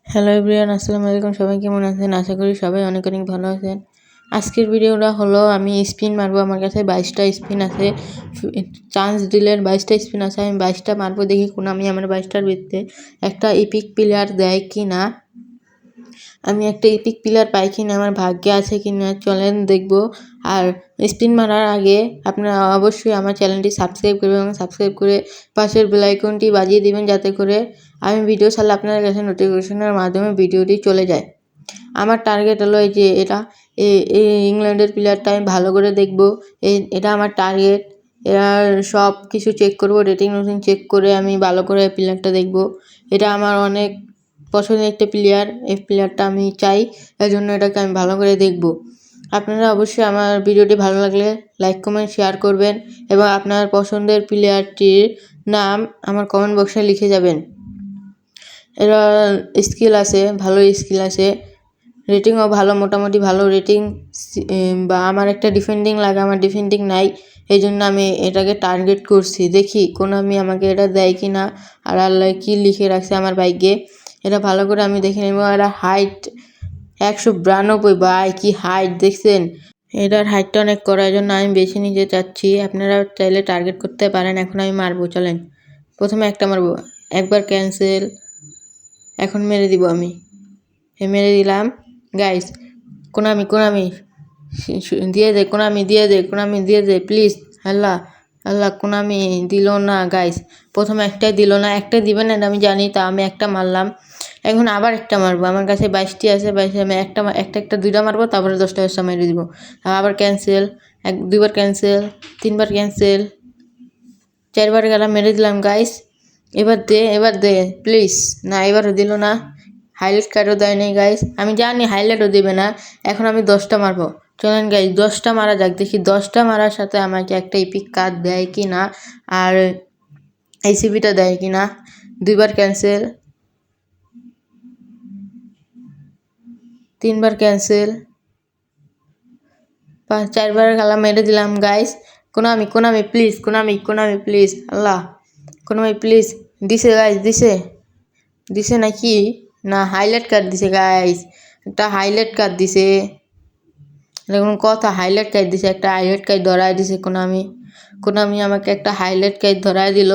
Hello everyone, আসসালামু আলাইকুম। সবাই কেমন আছেন? আশা করি সবাই অনেক অনেক ভালো আছেন। আজকের ভিডিওটা হলো আমি স্পিন মারবো। আমার কাছে 22টা স্পিন আছে। চান্স দিলে 22টা স্পিন আছে, আমি 22টা মারবো। দেখি কোন আমি আমার 22টার ভিতরে একটা ইপিক প্লেয়ার দেয় কি না, আমি একটা ইপিক প্লেয়ার পাই কি না, আমার ভাগ্যে আছে কি না, চলেন দেখবো। আর স্পিন মারার আগে আপনারা অবশ্যই আমার চ্যানেলটি সাবস্ক্রাইব করবেন এবং সাবস্ক্রাইব করে পাশের বেল আইকনটি বাজিয়ে দিবেন, যাতে করে আমি ভিডিও ছাড়লে আপনার কাছে নোটিফিকেশনের মাধ্যমে ভিডিওটি চলে যায়। আমার টার্গেট হলো এই যে এই ইংল্যান্ডের প্লেয়ারটা আমি ভালো করে দেখব। এটা আমার টার্গেট। এর সব কিছু চেক করব, রেটিং চেক করে আমি ভালো করে প্লেয়ারটা দেখব। এটা আমার অনেক পছন্দের একটা প্লেয়ার। এই প্লেয়ারটা আমি চাই, এই জন্য এটাকে আমি ভালো করে দেখব। আপনারা অবশ্যই আমার ভিডিওটি ভালো লাগলে লাইক কমেন্ট শেয়ার করবেন এবং আপনার পছন্দের প্লেয়ারটির নাম আমার কমেন্ট বক্সে লিখে যাবেন। এরা স্কিল আছে, ভালো স্কিল আছে, রেটিংও ভালো, মোটামুটি ভালো রেটিং। বা আমার একটা ডিফেন্ডিং লাগে, আমার ডিফেন্ডিং নাই, এই জন্য আমি এটাকে টার্গেট করছি। দেখি কোন আমি আমাকে এটা দেয় কি না, আর আল্লাহ কী লিখে রাখছে আমার ভাগ্যে, এটা ভালো করে আমি দেখে নেব। এরা হাইট 192, ভাই কি হাইট দেখছেন? এটার হাইটটা অনেক করার জন্য আমি বেছে নিতে চাচ্ছি। আপনারা চাইলে টার্গেট করতে পারেন। এখন আমি মারবো, চলেন। প্রথমে একটা মারবো, একবার ক্যান্সেল, এখন মেরে দিব আমি। মেরে দিলাম গাইস। কোনামি দিয়ে দে, কোনামি দিয়ে দে প্লিজ। আল্লাহ আল্লাহ, কোনামি দিল না গাইস। প্রথমে একটাই দিল না, একটা দিবে না আমি জানি, তা আমি একটা মারলাম। এখন আবার একটা মারবো, আমার কাছে 22টি আছে। 22 আমি একটা 2টা মারবো, তারপরে 10টা মেরে দিব। আবার ক্যান্সেল, দুইবার ক্যান্সেল, 3বার ক্যান্সেল, 4বার গেলাম, মেরে দিলাম গাইস। এবার দে প্লিজ। না, এবারও দিল না। হাইলাইট কার্ডও দেয় নাই গাইস, আমি জানি হাইলাইটও দেবে না। এখন আমি 10টা মারবো, চলেন গাইস 10টা মারা যাক। দেখি 10টা মারার সাথে আমাকে একটা ইপিক কার্ড দেয় কি না, আর এইসিবিটা দেয় কি না। 2বার ক্যান্সেল, 3বার ক্যান্সেল, 4বার খেলা, মেরে দিলাম guys. Konami please. Allah, Konami please. দিছে গাইস, দিছে নাকি না? হাইলাইট কার্ড দিছে গাইস, একটা হাইলাইট কার্ড দিছে। কোনো কথা, হাইলাইট কার্ড দিছে, একটা হাইলাইট কার্ড ধরায় দিছে কোনামি আমাকে একটা হাইলাইট কার্ড ধরায় দিল।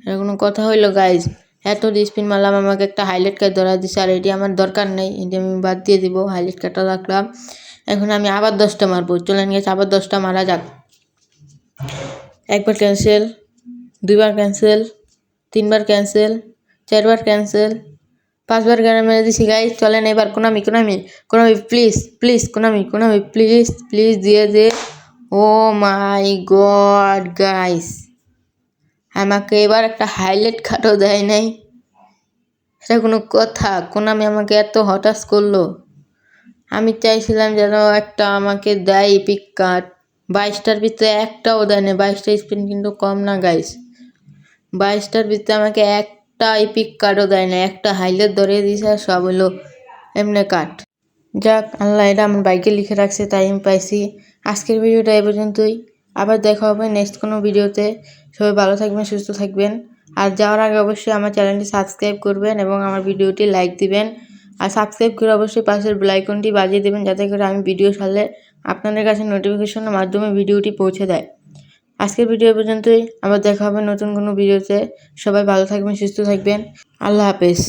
এরা কোনো কথা হইলো গাইস? এত স্পিন মারলাম, আমাকে একটা হাইলাইট কার্ড ধরায় দিছে, আর এটি আমার দরকার নেই, এটি আমি বাদ দিয়ে দিব। হাইলাইট কার্ডটা রাখলাম। এখন আমি আবার 10টা মারবো, চলেন গেছে আবার 10টা মারা যাক। একবার ক্যান্সেল, 2বার ক্যান্সেল, 3বার ক্যান্সেল, 4বার ক্যান্সেল, 5বার গানে মেরে দিছি গাইস। চলেন এবার কোনামি প্লিজ, কোনামি প্লিজ দিয়ে দে। ও মাই গড গাইস, আমাকে এবার একটা হাইলাইট কার্ডও দেয় নাই। এটা কোনো কথা? কোনামি আমাকে এত হতাশ করলো। আমি চাইছিলাম যেন একটা আমাকে দেয় ইপিক কার্ড। 22টার ভিতরে একটাও দেয় না। 22টা স্পিন কিন্তু কম না গাইস। 22টার ভিতরে আমাকে একটা ইপিক কার্ডও দেয় না, একটা হাইলাইট ধরিয়ে দিয়েছে, আর সব হলো এমনি কার্ড। যাক, আল্লাহ এটা আমার বাইকে লিখে রাখছে, তাই আমি পাইছি। আজকের ভিডিওটা এ পর্যন্তই। আবার দেখা হবে নেক্সট কোনো ভিডিওতে। সবাই ভালো থাকবেন, সুস্থ থাকবেন। আর যাওয়ার আগে অবশ্যই আমার চ্যানেলটি সাবস্ক্রাইব করবেন এবং আমার ভিডিওটি লাইক দিবেন। আর সাবস্ক্রাইব করে অবশ্যই পাশের বেল আইকনটি বাজিয়ে দেবেন, যাতে করে আমি ভিডিও ছাড়লে আপনাদের কাছে নোটিফিকেশনের মাধ্যমে ভিডিওটি পৌঁছে দেয়। আজকের ভিডিও পর্যন্তই। আবার দেখা হবে নতুন কোনো ভিডিওতে। সবাই ভালো থাকবেন, সুস্থ থাকবেন। আল্লাহ হাফেজ।